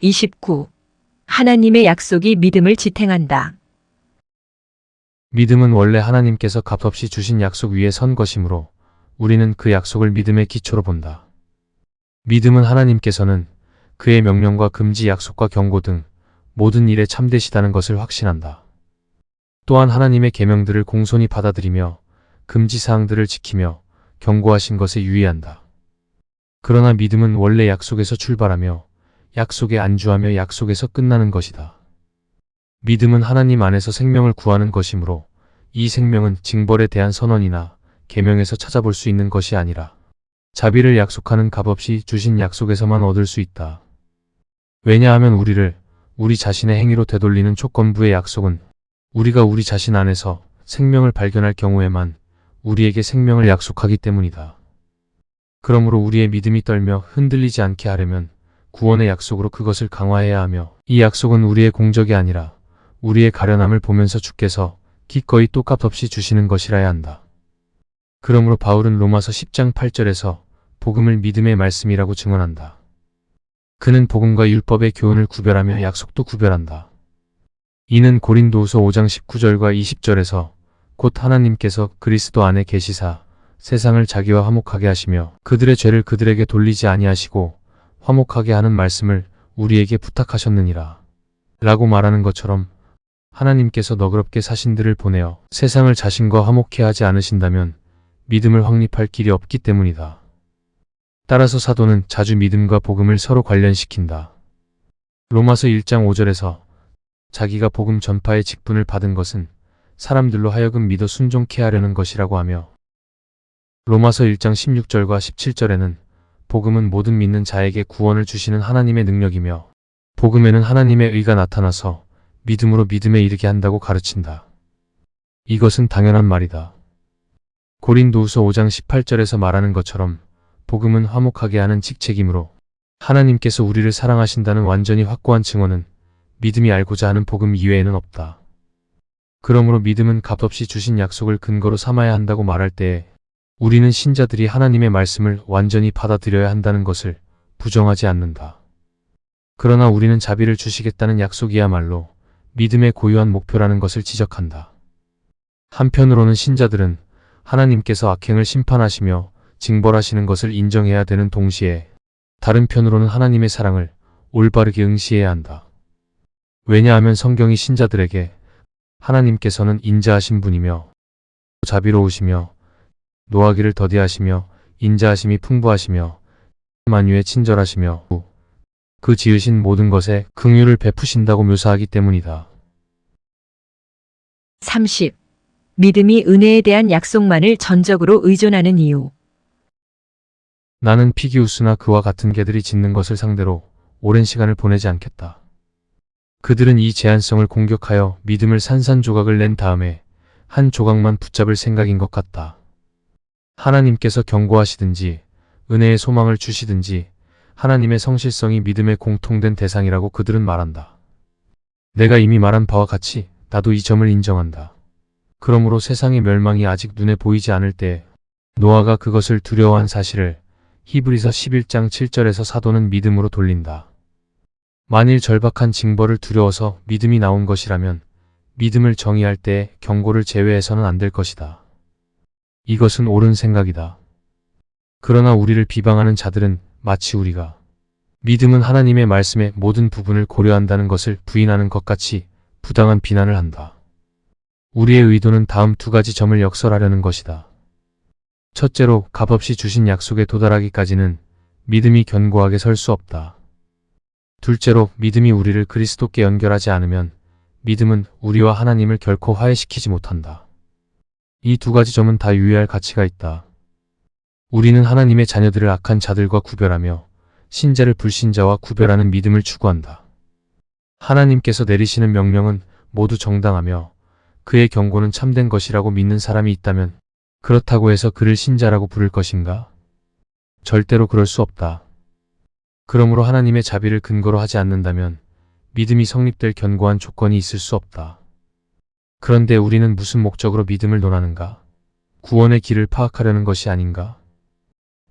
29. 하나님의 약속이 믿음을 지탱한다. 믿음은 원래 하나님께서 값없이 주신 약속 위에 선 것이므로 우리는 그 약속을 믿음의 기초로 본다. 믿음은 하나님께서는 그의 명령과 금지, 약속과 경고 등 모든 일에 참되시다는 것을 확신한다. 또한 하나님의 계명들을 공손히 받아들이며 금지사항들을 지키며 경고하신 것에 유의한다. 그러나 믿음은 원래 약속에서 출발하며 약속에 안주하며 약속에서 끝나는 것이다. 믿음은 하나님 안에서 생명을 구하는 것이므로 이 생명은 징벌에 대한 선언이나 계명에서 찾아볼 수 있는 것이 아니라 자비를 약속하는 값없이 주신 약속에서만 얻을 수 있다. 왜냐하면 우리를 우리 자신의 행위로 되돌리는 조건부의 약속은 우리가 우리 자신 안에서 생명을 발견할 경우에만 우리에게 생명을 약속하기 때문이다. 그러므로 우리의 믿음이 떨며 흔들리지 않게 하려면 구원의 약속으로 그것을 강화해야 하며, 이 약속은 우리의 공적이 아니라 우리의 가련함을 보면서 주께서 기꺼이 또 값없이 주시는 것이라야 한다. 그러므로 바울은 로마서 10장 8절에서 복음을 믿음의 말씀이라고 증언한다. 그는 복음과 율법의 교훈을 구별하며 약속도 구별한다. 이는 고린도후서 5장 19절과 20절에서 곧 하나님께서 그리스도 안에 계시사 세상을 자기와 화목하게 하시며 그들의 죄를 그들에게 돌리지 아니하시고 화목하게 하는 말씀을 우리에게 부탁하셨느니라 라고 말하는 것처럼, 하나님께서 너그럽게 사신들을 보내어 세상을 자신과 화목케 하지 않으신다면 믿음을 확립할 길이 없기 때문이다. 따라서 사도는 자주 믿음과 복음을 서로 관련시킨다. 로마서 1장 5절에서 자기가 복음 전파의 직분을 받은 것은 사람들로 하여금 믿어 순종케 하려는 것이라고 하며, 로마서 1장 16절과 17절에는 복음은 모든 믿는 자에게 구원을 주시는 하나님의 능력이며 복음에는 하나님의 의가 나타나서 믿음으로 믿음에 이르게 한다고 가르친다. 이것은 당연한 말이다. 고린도후서 5장 18절에서 말하는 것처럼 복음은 화목하게 하는 직책이므로 하나님께서 우리를 사랑하신다는 완전히 확고한 증언은 믿음이 알고자 하는 복음 이외에는 없다. 그러므로 믿음은 값없이 주신 약속을 근거로 삼아야 한다고 말할 때에 우리는 신자들이 하나님의 말씀을 완전히 받아들여야 한다는 것을 부정하지 않는다. 그러나 우리는 자비를 주시겠다는 약속이야말로 믿음의 고유한 목표라는 것을 지적한다. 한편으로는 신자들은 하나님께서 악행을 심판하시며 징벌하시는 것을 인정해야 되는 동시에 다른 편으로는 하나님의 사랑을 올바르게 응시해야 한다. 왜냐하면 성경이 신자들에게 하나님께서는 인자하신 분이며 자비로우시며 노하기를 더디하시며 인자하심이 풍부하시며 만유에 친절하시며 그 지으신 모든 것에 긍휼을 베푸신다고 묘사하기 때문이다. 30. 믿음이 은혜에 대한 약속만을 전적으로 의존하는 이유. 나는 피기우스나 그와 같은 개들이 짖는 것을 상대로 오랜 시간을 보내지 않겠다. 그들은 이 제한성을 공격하여 믿음을 산산조각을 낸 다음에 한 조각만 붙잡을 생각인 것 같다. 하나님께서 경고하시든지 은혜의 소망을 주시든지 하나님의 성실성이 믿음의 공통된 대상이라고 그들은 말한다. 내가 이미 말한 바와 같이 나도 이 점을 인정한다. 그러므로 세상의 멸망이 아직 눈에 보이지 않을 때 노아가 그것을 두려워한 사실을 히브리서 11장 7절에서 사도는 믿음으로 돌린다. 만일 절박한 징벌을 두려워서 믿음이 나온 것이라면 믿음을 정의할 때 경고를 제외해서는 안 될 것이다. 이것은 옳은 생각이다. 그러나 우리를 비방하는 자들은 마치 우리가 믿음은 하나님의 말씀의 모든 부분을 고려한다는 것을 부인하는 것 같이 부당한 비난을 한다. 우리의 의도는 다음 두 가지 점을 역설하려는 것이다. 첫째로, 값없이 주신 약속에 도달하기까지는 믿음이 견고하게 설 수 없다. 둘째로, 믿음이 우리를 그리스도께 연결하지 않으면 믿음은 우리와 하나님을 결코 화해시키지 못한다. 이 두 가지 점은 다 유의할 가치가 있다. 우리는 하나님의 자녀들을 악한 자들과 구별하며 신자를 불신자와 구별하는 믿음을 추구한다. 하나님께서 내리시는 명령은 모두 정당하며 그의 경고는 참된 것이라고 믿는 사람이 있다면 그렇다고 해서 그를 신자라고 부를 것인가? 절대로 그럴 수 없다. 그러므로 하나님의 자비를 근거로 하지 않는다면 믿음이 성립될 견고한 조건이 있을 수 없다. 그런데 우리는 무슨 목적으로 믿음을 논하는가? 구원의 길을 파악하려는 것이 아닌가?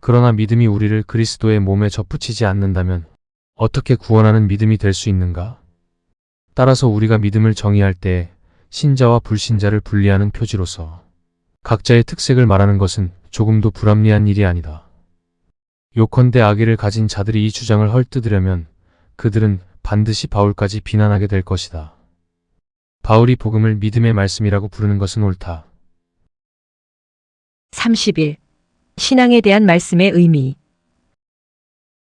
그러나 믿음이 우리를 그리스도의 몸에 접붙이지 않는다면 어떻게 구원하는 믿음이 될 수 있는가? 따라서 우리가 믿음을 정의할 때 신자와 불신자를 분리하는 표지로서 각자의 특색을 말하는 것은 조금도 불합리한 일이 아니다. 요컨대 악의를 가진 자들이 이 주장을 헐뜯으려면 그들은 반드시 바울까지 비난하게 될 것이다. 바울이 복음을 믿음의 말씀이라고 부르는 것은 옳다. 30일. 신앙에 대한 말씀의 의미.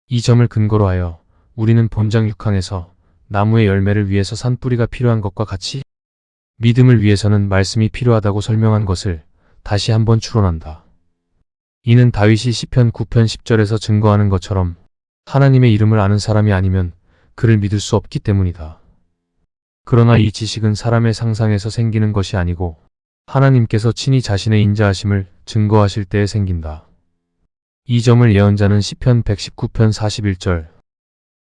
이 점을 근거로 하여 우리는 본장 6항에서 나무의 열매를 위해서 산 뿌리가 필요한 것과 같이 믿음을 위해서는 말씀이 필요하다고 설명한 것을 다시 한번 추론한다. 이는 다윗이 시편 9편 10절에서 증거하는 것처럼 하나님의 이름을 아는 사람이 아니면 그를 믿을 수 없기 때문이다. 그러나 이 지식은 사람의 상상에서 생기는 것이 아니고 하나님께서 친히 자신의 인자하심을 증거하실 때에 생긴다. 이 점을 예언자는 시편 119편 41절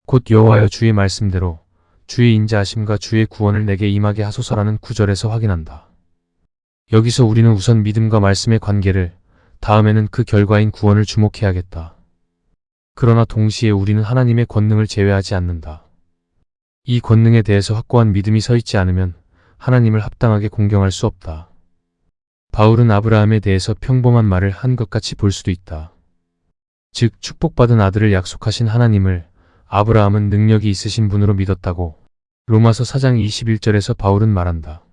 곧 여호와여 주의 말씀대로 주의 인자하심과 주의 구원을 내게 임하게 하소서라는 구절에서 확인한다. 여기서 우리는 우선 믿음과 말씀의 관계를, 다음에는 그 결과인 구원을 주목해야겠다. 그러나 동시에 우리는 하나님의 권능을 제외하지 않는다. 이 권능에 대해서 확고한 믿음이 서 있지 않으면 하나님을 합당하게 공경할 수 없다. 바울은 아브라함에 대해서 평범한 말을 한 것 같이 볼 수도 있다. 즉 축복받은 아들을 약속하신 하나님을 아브라함은 능력이 있으신 분으로 믿었다고 로마서 4장 21절에서 바울은 말한다.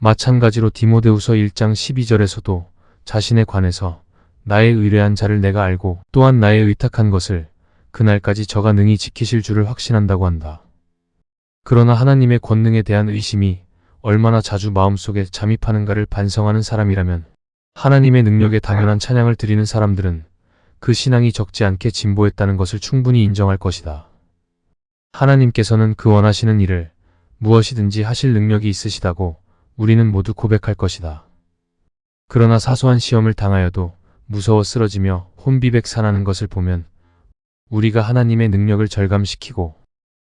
마찬가지로 디모데후서 1장 12절에서도 자신에 관해서 나의 의뢰한 자를 내가 알고 또한 나의 의탁한 것을 그날까지 저가 능히 지키실 줄을 확신한다고 한다. 그러나 하나님의 권능에 대한 의심이 얼마나 자주 마음속에 잠입하는가를 반성하는 사람이라면 하나님의 능력에 당연한 찬양을 드리는 사람들은 그 신앙이 적지 않게 진보했다는 것을 충분히 인정할 것이다. 하나님께서는 그 원하시는 일을 무엇이든지 하실 능력이 있으시다고 우리는 모두 고백할 것이다. 그러나 사소한 시험을 당하여도 무서워 쓰러지며 혼비백산하는 것을 보면 우리가 하나님의 능력을 절감시키고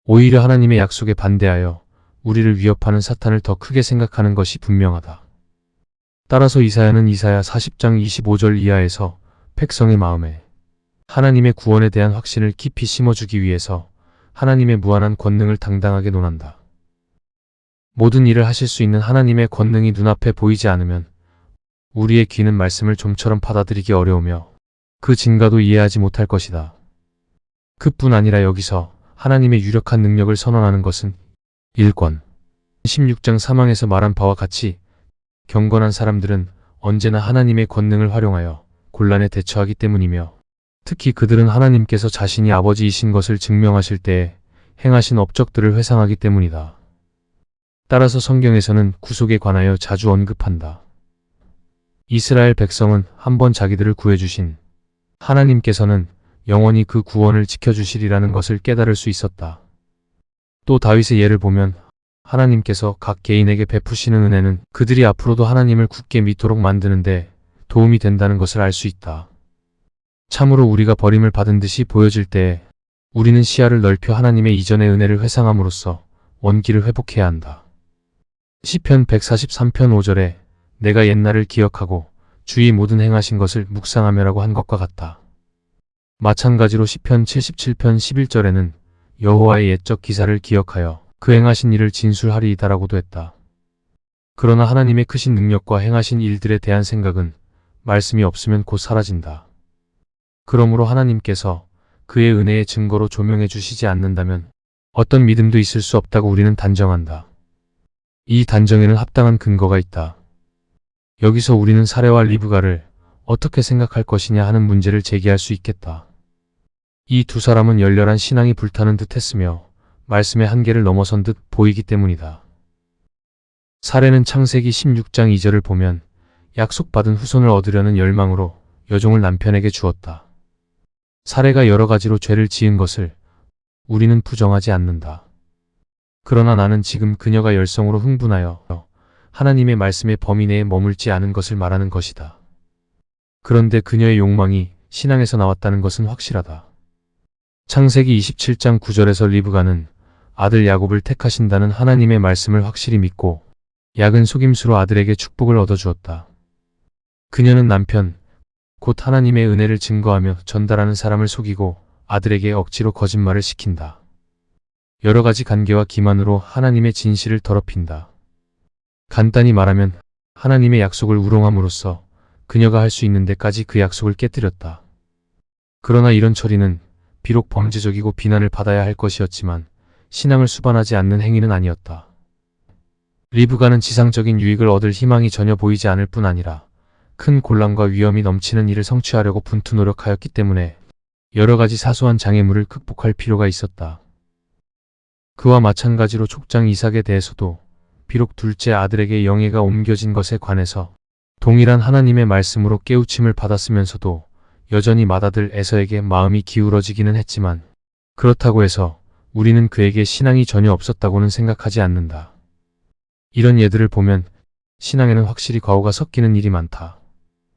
오히려 하나님의 약속에 반대하여 우리를 위협하는 사탄을 더 크게 생각하는 것이 분명하다. 따라서 이사야는 이사야 40장 25절 이하에서 백성의 마음에 하나님의 구원에 대한 확신을 깊이 심어주기 위해서 하나님의 무한한 권능을 당당하게 논한다. 모든 일을 하실 수 있는 하나님의 권능이 눈앞에 보이지 않으면 우리의 귀는 말씀을 좀처럼 받아들이기 어려우며 그 진가도 이해하지 못할 것이다. 그뿐 아니라 여기서 하나님의 유력한 능력을 선언하는 것은 1권 16장 3항에서 말한 바와 같이 경건한 사람들은 언제나 하나님의 권능을 활용하여 곤란에 대처하기 때문이며 특히 그들은 하나님께서 자신이 아버지이신 것을 증명하실 때에 행하신 업적들을 회상하기 때문이다. 따라서 성경에서는 구속에 관하여 자주 언급한다. 이스라엘 백성은 한번 자기들을 구해주신 하나님께서는 영원히 그 구원을 지켜주시리라는 것을 깨달을 수 있었다. 또 다윗의 예를 보면 하나님께서 각 개인에게 베푸시는 은혜는 그들이 앞으로도 하나님을 굳게 믿도록 만드는데 도움이 된다는 것을 알 수 있다. 참으로 우리가 버림을 받은 듯이 보여질 때에 우리는 시야를 넓혀 하나님의 이전의 은혜를 회상함으로써 원기를 회복해야 한다. 시편 143편 5절에 내가 옛날을 기억하고 주의 모든 행하신 것을 묵상하며라고 한 것과 같다. 마찬가지로 시편 77편 11절에는 여호와의 옛적 기사를 기억하여 그 행하신 일을 진술하리이다라고도 했다. 그러나 하나님의 크신 능력과 행하신 일들에 대한 생각은 말씀이 없으면 곧 사라진다. 그러므로 하나님께서 그의 은혜의 증거로 조명해 주시지 않는다면 어떤 믿음도 있을 수 없다고 우리는 단정한다. 이 단정에는 합당한 근거가 있다. 여기서 우리는 사레와 리브가를 어떻게 생각할 것이냐 하는 문제를 제기할 수 있겠다. 이 두 사람은 열렬한 신앙이 불타는 듯 했으며 말씀의 한계를 넘어선 듯 보이기 때문이다. 사레는 창세기 16장 2절을 보면 약속받은 후손을 얻으려는 열망으로 여종을 남편에게 주었다. 사레가 여러 가지로 죄를 지은 것을 우리는 부정하지 않는다. 그러나 나는 지금 그녀가 열성으로 흥분하여 하나님의 말씀의 범위 내에 머물지 않은 것을 말하는 것이다. 그런데 그녀의 욕망이 신앙에서 나왔다는 것은 확실하다. 창세기 27장 9절에서 리브가는 아들 야곱을 택하신다는 하나님의 말씀을 확실히 믿고 약은 속임수로 아들에게 축복을 얻어주었다. 그녀는 남편, 곧 하나님의 은혜를 증거하며 전달하는 사람을 속이고 아들에게 억지로 거짓말을 시킨다. 여러 가지 간계와 기만으로 하나님의 진실을 더럽힌다. 간단히 말하면 하나님의 약속을 우롱함으로써 그녀가 할 수 있는 데까지 그 약속을 깨뜨렸다. 그러나 이런 처리는 비록 범죄적이고 비난을 받아야 할 것이었지만 신앙을 수반하지 않는 행위는 아니었다. 리브가는 지상적인 유익을 얻을 희망이 전혀 보이지 않을 뿐 아니라 큰 곤란과 위험이 넘치는 일을 성취하려고 분투 노력하였기 때문에 여러 가지 사소한 장애물을 극복할 필요가 있었다. 그와 마찬가지로 족장 이삭에 대해서도 비록 둘째 아들에게 영예가 옮겨진 것에 관해서 동일한 하나님의 말씀으로 깨우침을 받았으면서도 여전히 맏아들 에서에게 마음이 기울어지기는 했지만 그렇다고 해서 우리는 그에게 신앙이 전혀 없었다고는 생각하지 않는다. 이런 예들을 보면 신앙에는 확실히 과오가 섞이는 일이 많다.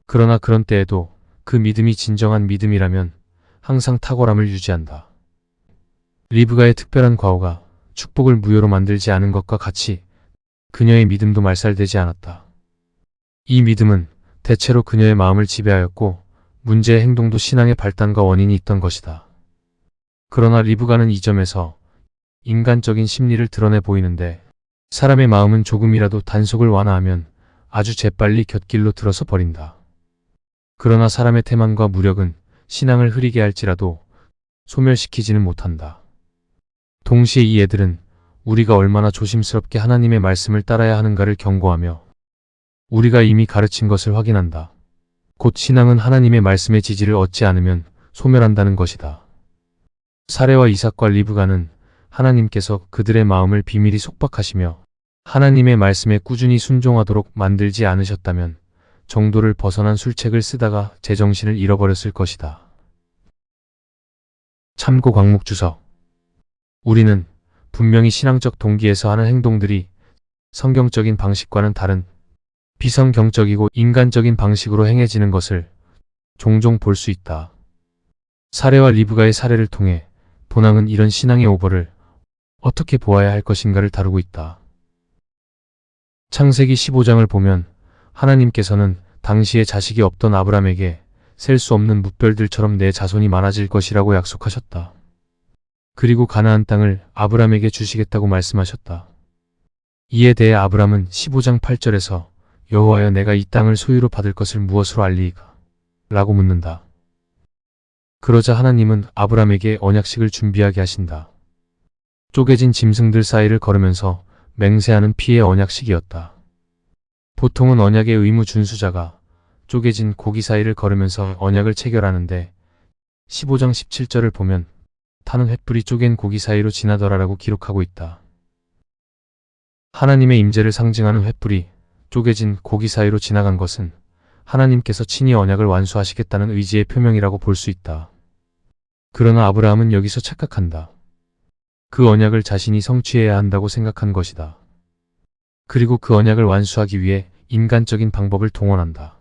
그러나 그런 때에도 그 믿음이 진정한 믿음이라면 항상 탁월함을 유지한다. 리브가의 특별한 과오가 축복을 무효로 만들지 않은 것과 같이 그녀의 믿음도 말살되지 않았다. 이 믿음은 대체로 그녀의 마음을 지배하였고 문제의 행동도 신앙의 발단과 원인이 있던 것이다. 그러나 리브가는 이 점에서 인간적인 심리를 드러내 보이는데 사람의 마음은 조금이라도 단속을 완화하면 아주 재빨리 곁길로 들어서 버린다. 그러나 사람의 태만과 무력은 신앙을 흐리게 할지라도 소멸시키지는 못한다. 동시에 이 예들은 우리가 얼마나 조심스럽게 하나님의 말씀을 따라야 하는가를 경고하며 우리가 이미 가르친 것을 확인한다. 곧 신앙은 하나님의 말씀의 지지를 얻지 않으면 소멸한다는 것이다. 사레와 이삭과 리브가는 하나님께서 그들의 마음을 비밀히 속박하시며 하나님의 말씀에 꾸준히 순종하도록 만들지 않으셨다면 정도를 벗어난 술책을 쓰다가 제정신을 잃어버렸을 것이다. 참고 광목 주석. 우리는 분명히 신앙적 동기에서 하는 행동들이 성경적인 방식과는 다른 비성경적이고 인간적인 방식으로 행해지는 것을 종종 볼 수 있다. 사레와 리브가의 사례를 통해 본항은 이런 신앙의 오버를 어떻게 보아야 할 것인가를 다루고 있다. 창세기 15장을 보면 하나님께서는 당시에 자식이 없던 아브람에게 셀 수 없는 뭇별들처럼 내 자손이 많아질 것이라고 약속하셨다. 그리고 가나안 땅을 아브람에게 주시겠다고 말씀하셨다. 이에 대해 아브람은 15장 8절에서 여호와여 내가 이 땅을 소유로 받을 것을 무엇으로 알리이까? 라고 묻는다. 그러자 하나님은 아브람에게 언약식을 준비하게 하신다. 쪼개진 짐승들 사이를 걸으면서 맹세하는 피의 언약식이었다. 보통은 언약의 의무 준수자가 쪼개진 고기 사이를 걸으면서 언약을 체결하는데 15장 17절을 보면 타는 횃불이 쪼갠 고기 사이로 지나더라라고 기록하고 있다. 하나님의 임재를 상징하는 횃불이 쪼개진 고기 사이로 지나간 것은 하나님께서 친히 언약을 완수하시겠다는 의지의 표명이라고 볼 수 있다. 그러나 아브라함은 여기서 착각한다. 그 언약을 자신이 성취해야 한다고 생각한 것이다. 그리고 그 언약을 완수하기 위해 인간적인 방법을 동원한다.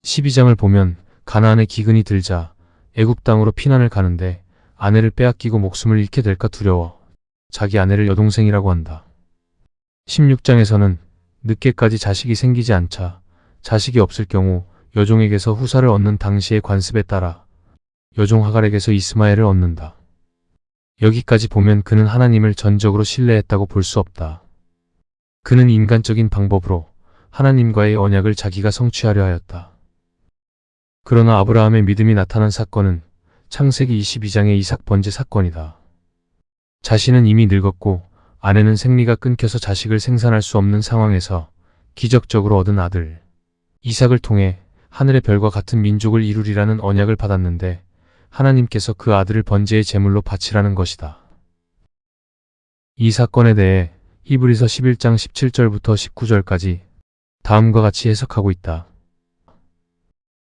12장을 보면 가나안에 기근이 들자 애굽 땅으로 피난을 가는데 아내를 빼앗기고 목숨을 잃게 될까 두려워 자기 아내를 여동생이라고 한다. 16장에서는 늦게까지 자식이 생기지 않자 자식이 없을 경우 여종에게서 후사를 얻는 당시의 관습에 따라 여종 하갈에게서 이스마엘을 얻는다. 여기까지 보면 그는 하나님을 전적으로 신뢰했다고 볼 수 없다. 그는 인간적인 방법으로 하나님과의 언약을 자기가 성취하려 하였다. 그러나 아브라함의 믿음이 나타난 사건은 창세기 22장의 이삭 번제 사건이다. 자신은 이미 늙었고 아내는 생리가 끊겨서 자식을 생산할 수 없는 상황에서 기적적으로 얻은 아들 이삭을 통해 하늘의 별과 같은 민족을 이루리라는 언약을 받았는데 하나님께서 그 아들을 번제의 제물로 바치라는 것이다. 이 사건에 대해 히브리서 11장 17절부터 19절까지 다음과 같이 해석하고 있다.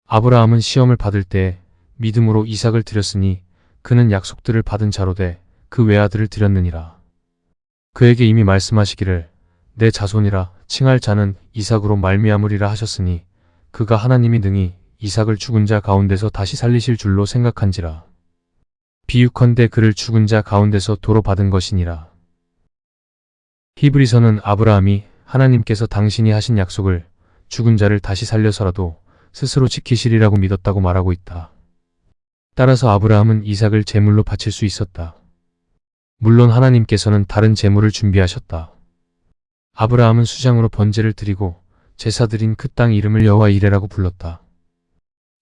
아브라함은 시험을 받을 때 믿음으로 이삭을 드렸으니 그는 약속들을 받은 자로 돼 그 외아들을 드렸느니라. 그에게 이미 말씀하시기를 내 자손이라 칭할 자는 이삭으로 말미암으리라 하셨으니 그가 하나님이 능히 이삭을 죽은 자 가운데서 다시 살리실 줄로 생각한지라. 비유컨대 그를 죽은 자 가운데서 도로 받은 것이니라. 히브리서는 아브라함이 하나님께서 당신이 하신 약속을 죽은 자를 다시 살려서라도 스스로 지키시리라고 믿었다고 말하고 있다. 따라서 아브라함은 이삭을 제물로 바칠 수 있었다. 물론 하나님께서는 다른 제물을 준비하셨다. 아브라함은 수장으로 번제를 드리고 제사 드린 그 땅 이름을 여호와 이레라고 불렀다.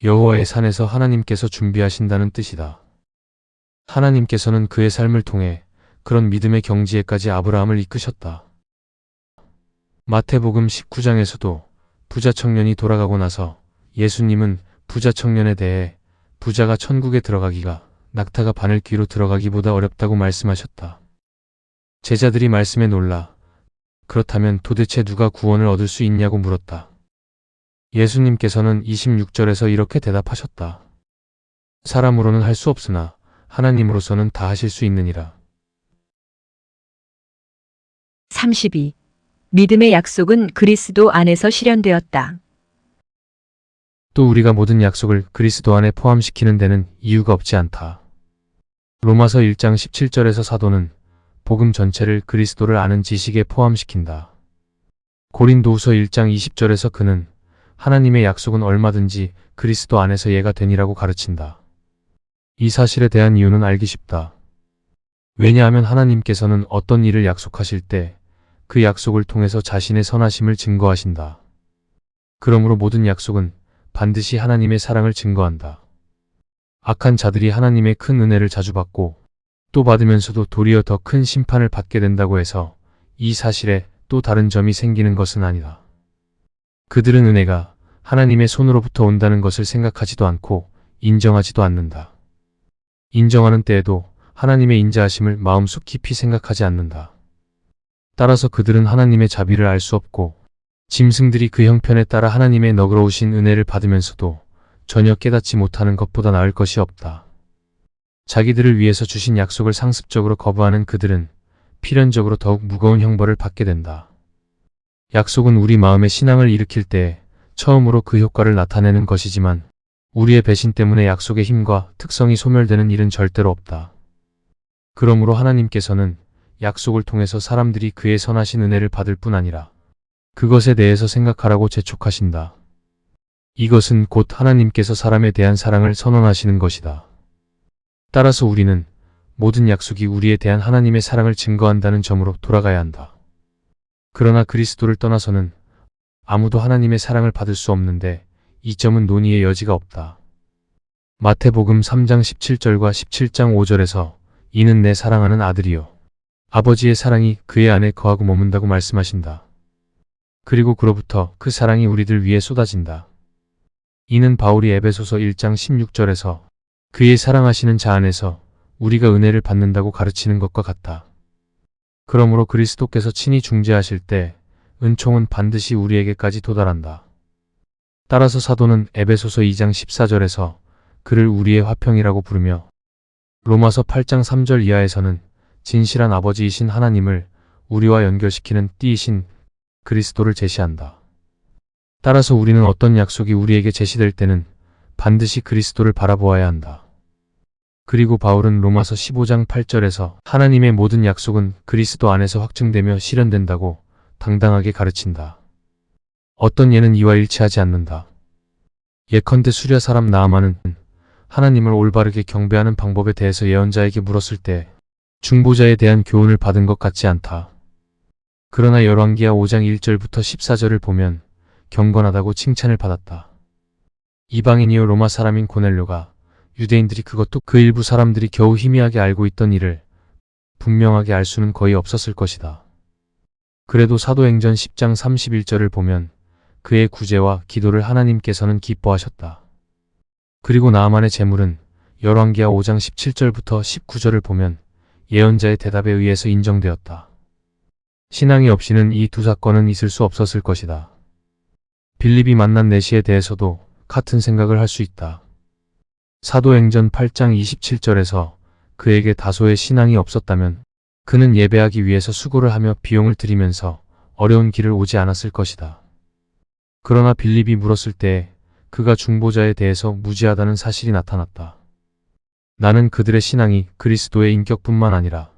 여호와의 산에서 하나님께서 준비하신다는 뜻이다. 하나님께서는 그의 삶을 통해 그런 믿음의 경지에까지 아브라함을 이끄셨다. 마태복음 19장에서도 부자 청년이 돌아가고 나서 예수님은 부자 청년에 대해 부자가 천국에 들어가기가 낙타가 바늘 귀로 들어가기보다 어렵다고 말씀하셨다. 제자들이 말씀에 놀라 그렇다면 도대체 누가 구원을 얻을 수 있냐고 물었다. 예수님께서는 26절에서 이렇게 대답하셨다. 사람으로는 할 수 없으나 하나님으로서는 다 하실 수 있느니라. 32. 믿음의 약속은 그리스도 안에서 실현되었다. 또 우리가 모든 약속을 그리스도 안에 포함시키는 데는 이유가 없지 않다. 로마서 1장 17절에서 사도는 복음 전체를 그리스도를 아는 지식에 포함시킨다. 고린도후서 1장 20절에서 그는 하나님의 약속은 얼마든지 그리스도 안에서 예가 되니라고 가르친다. 이 사실에 대한 이유는 알기 쉽다. 왜냐하면 하나님께서는 어떤 일을 약속하실 때 그 약속을 통해서 자신의 선하심을 증거하신다. 그러므로 모든 약속은 반드시 하나님의 사랑을 증거한다. 악한 자들이 하나님의 큰 은혜를 자주 받고 또 받으면서도 도리어 더 큰 심판을 받게 된다고 해서 이 사실에 또 다른 점이 생기는 것은 아니다. 그들은 은혜가 하나님의 손으로부터 온다는 것을 생각하지도 않고 인정하지도 않는다. 인정하는 때에도 하나님의 인자하심을 마음속 깊이 생각하지 않는다. 따라서 그들은 하나님의 자비를 알 수 없고 짐승들이 그 형편에 따라 하나님의 너그러우신 은혜를 받으면서도 전혀 깨닫지 못하는 것보다 나을 것이 없다. 자기들을 위해서 주신 약속을 상습적으로 거부하는 그들은 필연적으로 더욱 무거운 형벌을 받게 된다. 약속은 우리 마음의 신앙을 일으킬 때 처음으로 그 효과를 나타내는 것이지만 우리의 배신 때문에 약속의 힘과 특성이 소멸되는 일은 절대로 없다. 그러므로 하나님께서는 약속을 통해서 사람들이 그의 선하신 은혜를 받을 뿐 아니라 그것에 대해서 생각하라고 재촉하신다. 이것은 곧 하나님께서 사람에 대한 사랑을 선언하시는 것이다. 따라서 우리는 모든 약속이 우리에 대한 하나님의 사랑을 증거한다는 점으로 돌아가야 한다. 그러나 그리스도를 떠나서는 아무도 하나님의 사랑을 받을 수 없는데 이 점은 논의의 여지가 없다. 마태복음 3장 17절과 17장 5절에서 이는 내 사랑하는 아들이요 아버지의 사랑이 그의 안에 거하고 머문다고 말씀하신다. 그리고 그로부터 그 사랑이 우리들 위에 쏟아진다. 이는 바울이 에베소서 1장 16절에서 그의 사랑하시는 자 안에서 우리가 은혜를 받는다고 가르치는 것과 같다. 그러므로 그리스도께서 친히 중재하실 때 은총은 반드시 우리에게까지 도달한다. 따라서 사도는 에베소서 2장 14절에서 그를 우리의 화평이라고 부르며 로마서 8장 3절 이하에서는 진실한 아버지이신 하나님을 우리와 연결시키는 띠이신 그리스도를 제시한다. 따라서 우리는 어떤 약속이 우리에게 제시될 때는 반드시 그리스도를 바라보아야 한다. 그리고 바울은 로마서 15장 8절에서 하나님의 모든 약속은 그리스도 안에서 확증되며 실현된다고 당당하게 가르친다. 어떤 예는 이와 일치하지 않는다. 예컨대 수랴 사람 나아만은 하나님을 올바르게 경배하는 방법에 대해서 예언자에게 물었을 때 중보자에 대한 교훈을 받은 것 같지 않다. 그러나 열왕기하 5장 1절부터 14절을 보면 경건하다고 칭찬을 받았다. 이방인이요 로마 사람인 고넬료가 유대인들이 그것도 그 일부 사람들이 겨우 희미하게 알고 있던 일을 분명하게 알 수는 거의 없었을 것이다. 그래도 사도행전 10장 31절을 보면 그의 구제와 기도를 하나님께서는 기뻐하셨다. 그리고 나아만의 재물은 열왕기하 5장 17절부터 19절을 보면 예언자의 대답에 의해서 인정되었다. 신앙이 없이는 이 두 사건은 있을 수 없었을 것이다. 빌립이 만난 내시에 대해서도 같은 생각을 할 수 있다. 사도행전 8장 27절에서 그에게 다소의 신앙이 없었다면 그는 예배하기 위해서 수고를 하며 비용을 들이면서 어려운 길을 오지 않았을 것이다. 그러나 빌립이 물었을 때 그가 중보자에 대해서 무지하다는 사실이 나타났다. 나는 그들의 신앙이 그리스도의 인격뿐만 아니라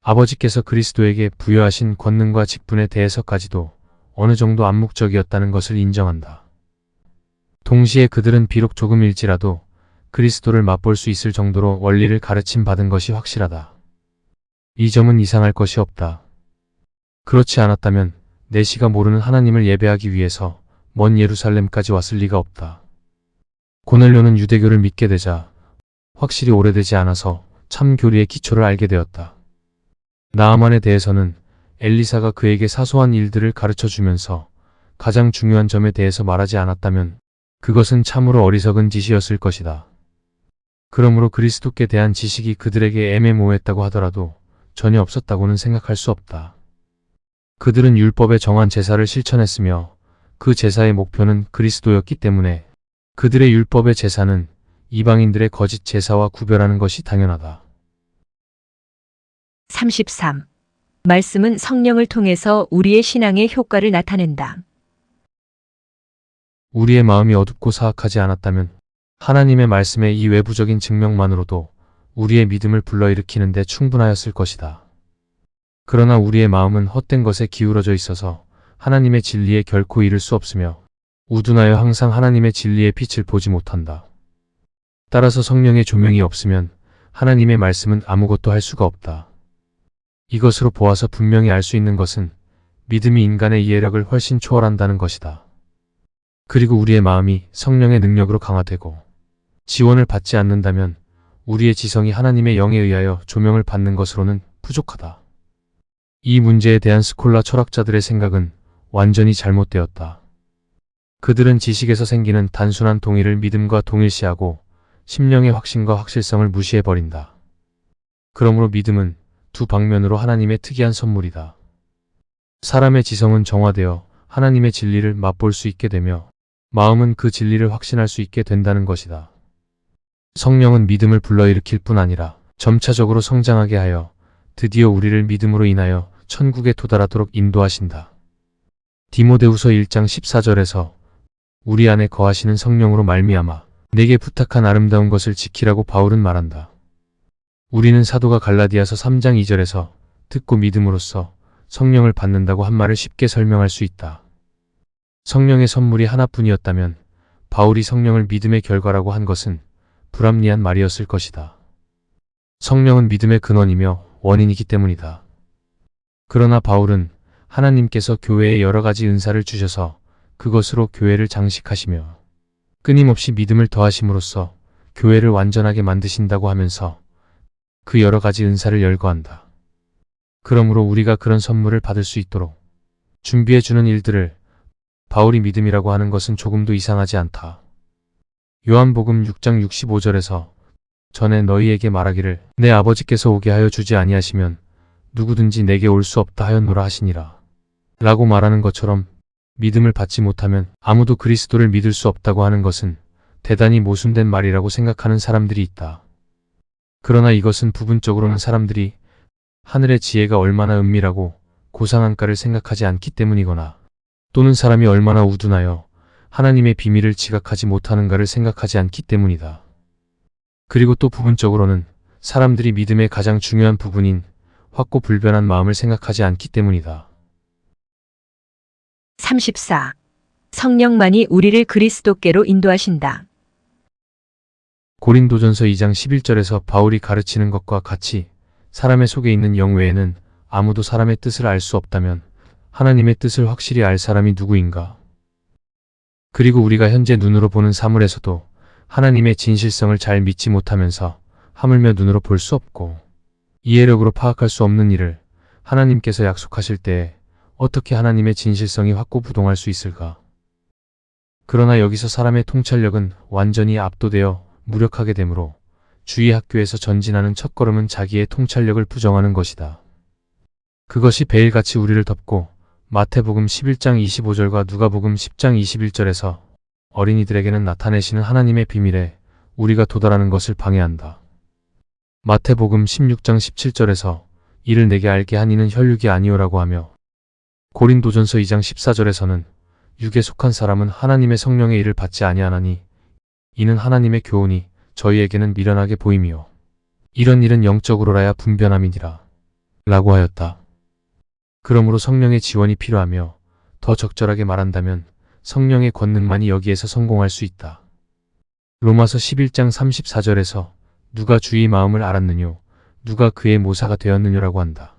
아버지께서 그리스도에게 부여하신 권능과 직분에 대해서까지도 어느 정도 암묵적이었다는 것을 인정한다. 동시에 그들은 비록 조금일지라도 그리스도를 맛볼 수 있을 정도로 원리를 가르침 받은 것이 확실하다. 이 점은 이상할 것이 없다. 그렇지 않았다면 내시가 모르는 하나님을 예배하기 위해서 먼 예루살렘까지 왔을 리가 없다. 고넬료는 유대교를 믿게 되자 확실히 오래되지 않아서 참 교리의 기초를 알게 되었다. 나아만에 대해서는 엘리사가 그에게 사소한 일들을 가르쳐 주면서 가장 중요한 점에 대해서 말하지 않았다면 그것은 참으로 어리석은 짓이었을 것이다. 그러므로 그리스도께 대한 지식이 그들에게 애매모호했다고 하더라도 전혀 없었다고는 생각할 수 없다. 그들은 율법에 정한 제사를 실천했으며 그 제사의 목표는 그리스도였기 때문에 그들의 율법의 제사는 이방인들의 거짓 제사와 구별하는 것이 당연하다. 33. 말씀은 성령을 통해서 우리의 신앙의 효과를 나타낸다. 우리의 마음이 어둡고 사악하지 않았다면 하나님의 말씀의 이 외부적인 증명만으로도 우리의 믿음을 불러일으키는 데 충분하였을 것이다. 그러나 우리의 마음은 헛된 것에 기울어져 있어서 하나님의 진리에 결코 이를 수 없으며 우둔하여 항상 하나님의 진리의 빛을 보지 못한다. 따라서 성령의 조명이 없으면 하나님의 말씀은 아무것도 할 수가 없다. 이것으로 보아서 분명히 알 수 있는 것은 믿음이 인간의 이해력을 훨씬 초월한다는 것이다. 그리고 우리의 마음이 성령의 능력으로 강화되고 지원을 받지 않는다면 우리의 지성이 하나님의 영에 의하여 조명을 받는 것으로는 부족하다. 이 문제에 대한 스콜라 철학자들의 생각은 완전히 잘못되었다. 그들은 지식에서 생기는 단순한 동의를 믿음과 동일시하고 심령의 확신과 확실성을 무시해버린다. 그러므로 믿음은 두 방면으로 하나님의 특이한 선물이다. 사람의 지성은 정화되어 하나님의 진리를 맛볼 수 있게 되며 마음은 그 진리를 확신할 수 있게 된다는 것이다. 성령은 믿음을 불러일으킬 뿐 아니라 점차적으로 성장하게 하여 드디어 우리를 믿음으로 인하여 천국에 도달하도록 인도하신다. 디모데후서 1장 14절에서 우리 안에 거하시는 성령으로 말미암아 내게 부탁한 아름다운 것을 지키라고 바울은 말한다. 우리는 사도가 갈라디아서 3장 2절에서 듣고 믿음으로써 성령을 받는다고 한 말을 쉽게 설명할 수 있다. 성령의 선물이 하나뿐이었다면 바울이 성령을 믿음의 결과라고 한 것은 불합리한 말이었을 것이다. 성령은 믿음의 근원이며 원인이기 때문이다. 그러나 바울은 하나님께서 교회에 여러 가지 은사를 주셔서 그것으로 교회를 장식하시며 끊임없이 믿음을 더하심으로써 교회를 완전하게 만드신다고 하면서 그 여러 가지 은사를 열거한다. 그러므로 우리가 그런 선물을 받을 수 있도록 준비해주는 일들을 바울이 믿음이라고 하는 것은 조금도 이상하지 않다. 요한복음 6장 65절에서 전에 너희에게 말하기를 내 아버지께서 오게 하여 주지 아니하시면 누구든지 내게 올 수 없다 하였노라 하시니라 라고 말하는 것처럼 믿음을 받지 못하면 아무도 그리스도를 믿을 수 없다고 하는 것은 대단히 모순된 말이라고 생각하는 사람들이 있다. 그러나 이것은 부분적으로는 사람들이 하늘의 지혜가 얼마나 은밀하고 고상한가를 생각하지 않기 때문이거나 또는 사람이 얼마나 우둔하여 하나님의 비밀을 지각하지 못하는가를 생각하지 않기 때문이다. 그리고 또 부분적으로는 사람들이 믿음의 가장 중요한 부분인 확고불변한 마음을 생각하지 않기 때문이다. 34. 성령만이 우리를 그리스도께로 인도하신다. 고린도전서 2장 11절에서 바울이 가르치는 것과 같이 사람의 속에 있는 영 외에는 아무도 사람의 뜻을 알 수 없다면 하나님의 뜻을 확실히 알 사람이 누구인가? 그리고 우리가 현재 눈으로 보는 사물에서도 하나님의 진실성을 잘 믿지 못하면서 하물며 눈으로 볼 수 없고 이해력으로 파악할 수 없는 일을 하나님께서 약속하실 때에 어떻게 하나님의 진실성이 확고부동할 수 있을까? 그러나 여기서 사람의 통찰력은 완전히 압도되어 무력하게 되므로 주의 학교에서 전진하는 첫걸음은 자기의 통찰력을 부정하는 것이다. 그것이 베일같이 우리를 덮고 마태복음 11장 25절과 누가복음 10장 21절에서 어린이들에게는 나타내시는 하나님의 비밀에 우리가 도달하는 것을 방해한다. 마태복음 16장 17절에서 이를 내게 알게 한 이는 혈육이 아니오라고 하며 고린도전서 2장 14절에서는 육에 속한 사람은 하나님의 성령의 일을 받지 아니하나니 이는 하나님의 교훈이 저희에게는 미련하게 보임이요 이런 일은 영적으로라야 분변함이니라 라고 하였다. 그러므로 성령의 지원이 필요하며 더 적절하게 말한다면 성령의 권능만이 여기에서 성공할 수 있다. 로마서 11장 34절에서 누가 주의 마음을 알았느뇨 누가 그의 모사가 되었느냐라고 한다.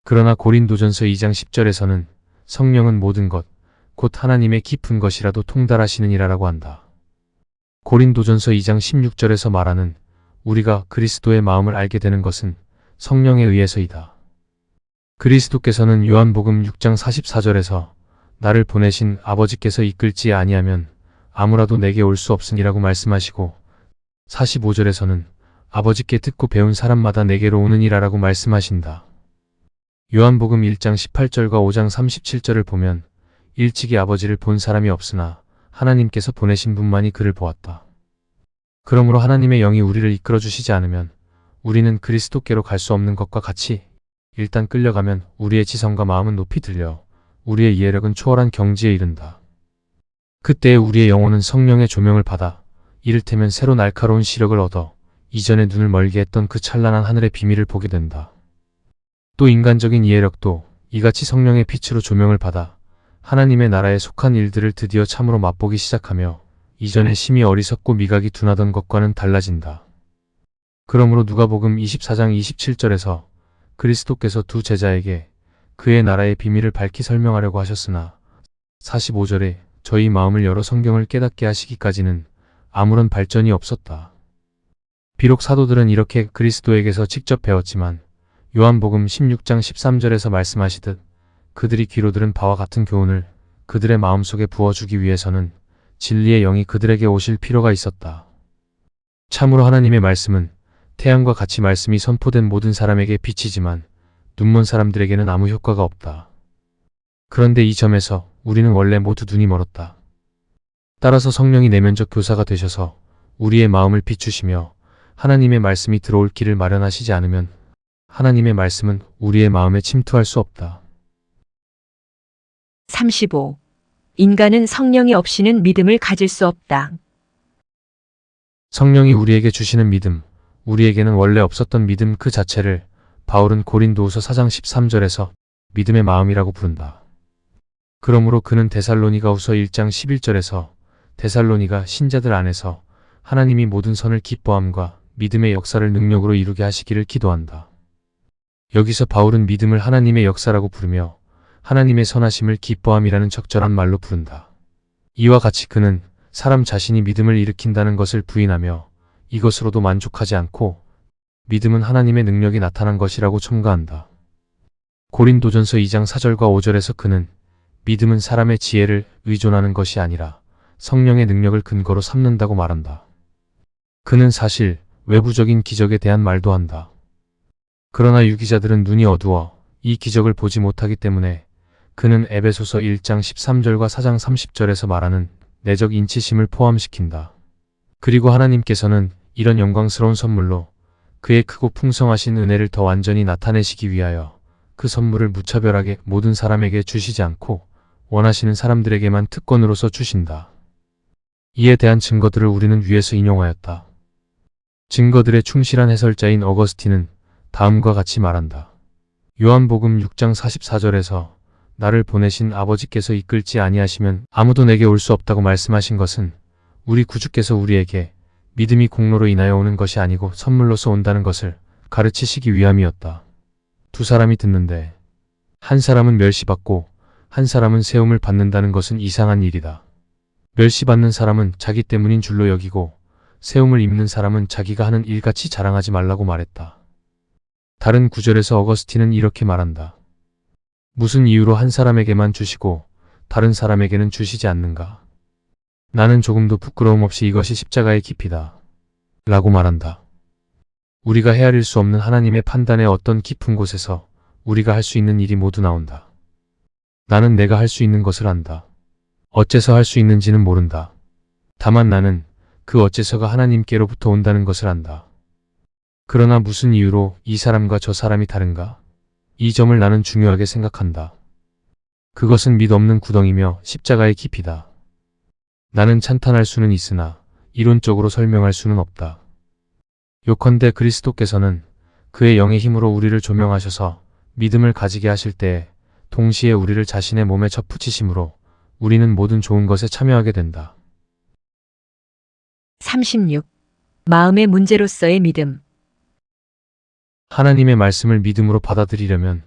그러나 고린도전서 2장 10절에서는 성령은 모든 것, 곧 하나님의 깊은 것이라도 통달하시느니라라고 한다. 고린도전서 2장 16절에서 말하는 우리가 그리스도의 마음을 알게 되는 것은 성령에 의해서이다. 그리스도께서는 요한복음 6장 44절에서 나를 보내신 아버지께서 이끌지 아니하면 아무라도 내게 올 수 없으니라고 말씀하시고 45절에서는 아버지께 듣고 배운 사람마다 내게로 오느니라라고 말씀하신다. 요한복음 1장 18절과 5장 37절을 보면 일찍이 아버지를 본 사람이 없으나 하나님께서 보내신 분만이 그를 보았다. 그러므로 하나님의 영이 우리를 이끌어 주시지 않으면 우리는 그리스도께로 갈 수 없는 것과 같이 일단 끌려가면 우리의 지성과 마음은 높이 들려 우리의 이해력은 초월한 경지에 이른다. 그때 우리의 영혼은 성령의 조명을 받아 이를테면 새로 날카로운 시력을 얻어 이전에 눈을 멀게 했던 그 찬란한 하늘의 비밀을 보게 된다. 또 인간적인 이해력도 이같이 성령의 빛으로 조명을 받아 하나님의 나라에 속한 일들을 드디어 참으로 맛보기 시작하며 이전에 심히 어리석고 미각이 둔하던 것과는 달라진다. 그러므로 누가복음 24장 27절에서 그리스도께서 두 제자에게 그의 나라의 비밀을 밝히 설명하려고 하셨으나 45절에 저희 마음을 열어 성경을 깨닫게 하시기까지는 아무런 발전이 없었다. 비록 사도들은 이렇게 그리스도에게서 직접 배웠지만 요한복음 16장 13절에서 말씀하시듯 그들이 귀로 들은 바와 같은 교훈을 그들의 마음속에 부어주기 위해서는 진리의 영이 그들에게 오실 필요가 있었다. 참으로 하나님의 말씀은 태양과 같이 말씀이 선포된 모든 사람에게 비치지만 눈먼 사람들에게는 아무 효과가 없다. 그런데 이 점에서 우리는 원래 모두 눈이 멀었다. 따라서 성령이 내면적 교사가 되셔서 우리의 마음을 비추시며 하나님의 말씀이 들어올 길을 마련하시지 않으면 하나님의 말씀은 우리의 마음에 침투할 수 없다. 35. 인간은 성령이 없이는 믿음을 가질 수 없다. 성령이 우리에게 주시는 믿음, 우리에게는 원래 없었던 믿음 그 자체를 바울은 고린도후서 4장 13절에서 믿음의 마음이라고 부른다. 그러므로 그는 데살로니가후서 1장 11절에서 데살로니가 신자들 안에서 하나님이 모든 선을 기뻐함과 믿음의 역사를 능력으로 이루게 하시기를 기도한다. 여기서 바울은 믿음을 하나님의 역사라고 부르며 하나님의 선하심을 기뻐함이라는 적절한 말로 부른다. 이와 같이 그는 사람 자신이 믿음을 일으킨다는 것을 부인하며 이것으로도 만족하지 않고 믿음은 하나님의 능력이 나타난 것이라고 첨가한다. 고린도전서 2장 4절과 5절에서 그는 믿음은 사람의 지혜를 의존하는 것이 아니라 성령의 능력을 근거로 삼는다고 말한다. 그는 사실 외부적인 기적에 대한 말도 한다. 그러나 유기자들은 눈이 어두워 이 기적을 보지 못하기 때문에 그는 에베소서 1장 13절과 4장 30절에서 말하는 내적 인치심을 포함시킨다. 그리고 하나님께서는 이런 영광스러운 선물로 그의 크고 풍성하신 은혜를 더 완전히 나타내시기 위하여 그 선물을 무차별하게 모든 사람에게 주시지 않고 원하시는 사람들에게만 특권으로서 주신다. 이에 대한 증거들을 우리는 위에서 인용하였다. 증거들의 충실한 해설자인 어거스틴은 다음과 같이 말한다. 요한복음 6장 44절에서 나를 보내신 아버지께서 이끌지 아니하시면 아무도 내게 올 수 없다고 말씀하신 것은 우리 구주께서 우리에게 믿음이 공로로 인하여 오는 것이 아니고 선물로서 온다는 것을 가르치시기 위함이었다. 두 사람이 듣는데 한 사람은 멸시받고 한 사람은 세움을 받는다는 것은 이상한 일이다. 멸시받는 사람은 자기 때문인 줄로 여기고 세움을 입는 사람은 자기가 하는 일같이 자랑하지 말라고 말했다. 다른 구절에서 어거스틴은 이렇게 말한다. 무슨 이유로 한 사람에게만 주시고 다른 사람에게는 주시지 않는가? 나는 조금도 부끄러움 없이 이것이 십자가의 깊이다. 라고 말한다. 우리가 헤아릴 수 없는 하나님의 판단의 어떤 깊은 곳에서 우리가 할 수 있는 일이 모두 나온다. 나는 내가 할 수 있는 것을 안다. 어째서 할 수 있는지는 모른다. 다만 나는 그 어째서가 하나님께로부터 온다는 것을 안다. 그러나 무슨 이유로 이 사람과 저 사람이 다른가? 이 점을 나는 중요하게 생각한다. 그것은 밑 없는 구덩이며 십자가의 깊이다. 나는 찬탄할 수는 있으나 이론적으로 설명할 수는 없다. 요컨대 그리스도께서는 그의 영의 힘으로 우리를 조명하셔서 믿음을 가지게 하실 때에 동시에 우리를 자신의 몸에 접붙이심으로 우리는 모든 좋은 것에 참여하게 된다. 36. 마음의 문제로서의 믿음. 하나님의 말씀을 믿음으로 받아들이려면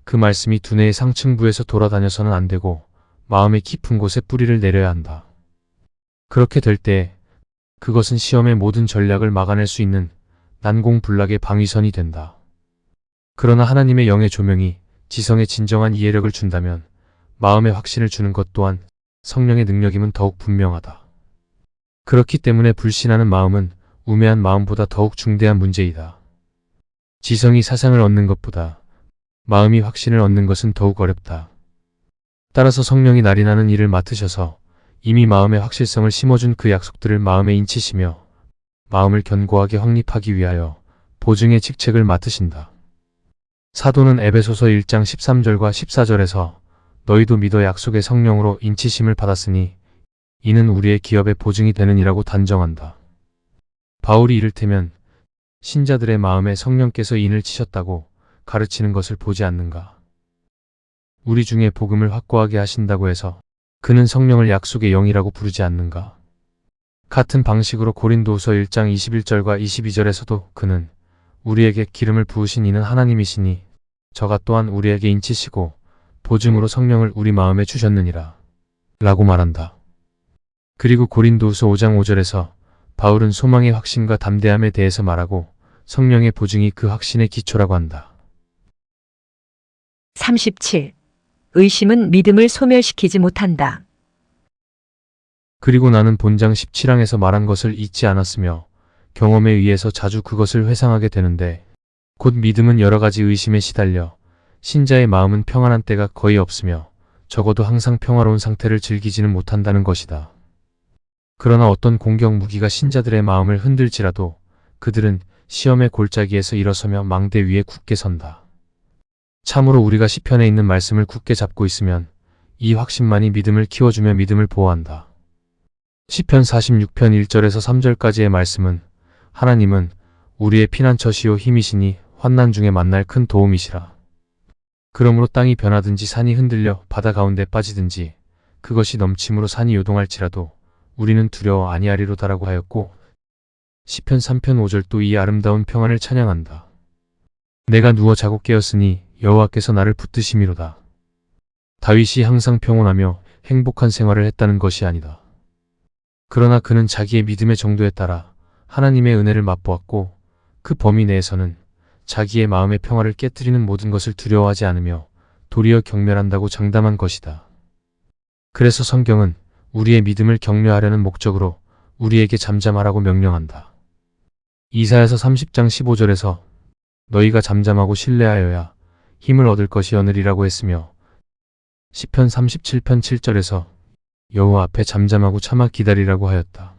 그 말씀이 두뇌의 상층부에서 돌아다녀서는 안 되고 마음의 깊은 곳에 뿌리를 내려야 한다. 그렇게 될 때 그것은 시험의 모든 전략을 막아낼 수 있는 난공불락의 방위선이 된다. 그러나 하나님의 영의 조명이 지성에 진정한 이해력을 준다면 마음의 확신을 주는 것 또한 성령의 능력임은 더욱 분명하다. 그렇기 때문에 불신하는 마음은 우매한 마음보다 더욱 중대한 문제이다. 지성이 사상을 얻는 것보다 마음이 확신을 얻는 것은 더욱 어렵다. 따라서 성령이 날인하는 일을 맡으셔서 이미 마음의 확실성을 심어준 그 약속들을 마음에 인치시며 마음을 견고하게 확립하기 위하여 보증의 직책을 맡으신다. 사도는 에베소서 1장 13절과 14절에서 너희도 믿어 약속의 성령으로 인치심을 받았으니 이는 우리의 기업의 보증이 되느니라고 단정한다. 바울이 이를테면 신자들의 마음에 성령께서 인을 치셨다고 가르치는 것을 보지 않는가? 우리 중에 복음을 확고하게 하신다고 해서 그는 성령을 약속의 영이라고 부르지 않는가? 같은 방식으로 고린도후서 1장 21절과 22절에서도 그는 우리에게 기름을 부으신 이는 하나님이시니 저가 또한 우리에게 인치시고 보증으로 성령을 우리 마음에 주셨느니라 라고 말한다. 그리고 고린도후서 5장 5절에서 바울은 소망의 확신과 담대함에 대해서 말하고 성령의 보증이 그 확신의 기초라고 한다. 37. 의심은 믿음을 소멸시키지 못한다. 그리고 나는 본장 17항에서 말한 것을 잊지 않았으며 경험에 의해서 자주 그것을 회상하게 되는데 곧 믿음은 여러 가지 의심에 시달려 신자의 마음은 평안한 때가 거의 없으며 적어도 항상 평화로운 상태를 즐기지는 못한다는 것이다. 그러나 어떤 공격 무기가 신자들의 마음을 흔들지라도 그들은 시험의 골짜기에서 일어서며 망대 위에 굳게 선다. 참으로 우리가 시편에 있는 말씀을 굳게 잡고 있으면 이 확신만이 믿음을 키워주며 믿음을 보호한다. 시편 46편 1절에서 3절까지의 말씀은 하나님은 우리의 피난처시요 힘이시니 환난 중에 만날 큰 도움이시라. 그러므로 땅이 변하든지 산이 흔들려 바다 가운데 빠지든지 그것이 넘침으로 산이 요동할지라도 우리는 두려워 아니하리로다라고 하였고 시편 3편 5절 또 이 아름다운 평안을 찬양한다. 내가 누워 자고 깨었으니 여호와께서 나를 붙드심이로다. 다윗이 항상 평온하며 행복한 생활을 했다는 것이 아니다. 그러나 그는 자기의 믿음의 정도에 따라 하나님의 은혜를 맛보았고 그 범위 내에서는 자기의 마음의 평화를 깨뜨리는 모든 것을 두려워하지 않으며 도리어 경멸한다고 장담한 것이다. 그래서 성경은 우리의 믿음을 격려하려는 목적으로 우리에게 잠잠하라고 명령한다. 이사야서 30장 15절에서 너희가 잠잠하고 신뢰하여야 힘을 얻을 것이오느리라고 했으며 시편 37편 7절에서 여호와 앞에 잠잠하고 참아 기다리라고 하였다.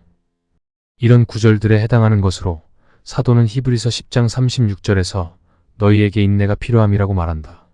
이런 구절들에 해당하는 것으로 사도는 히브리서 10장 36절에서 너희에게 인내가 필요함이라고 말한다.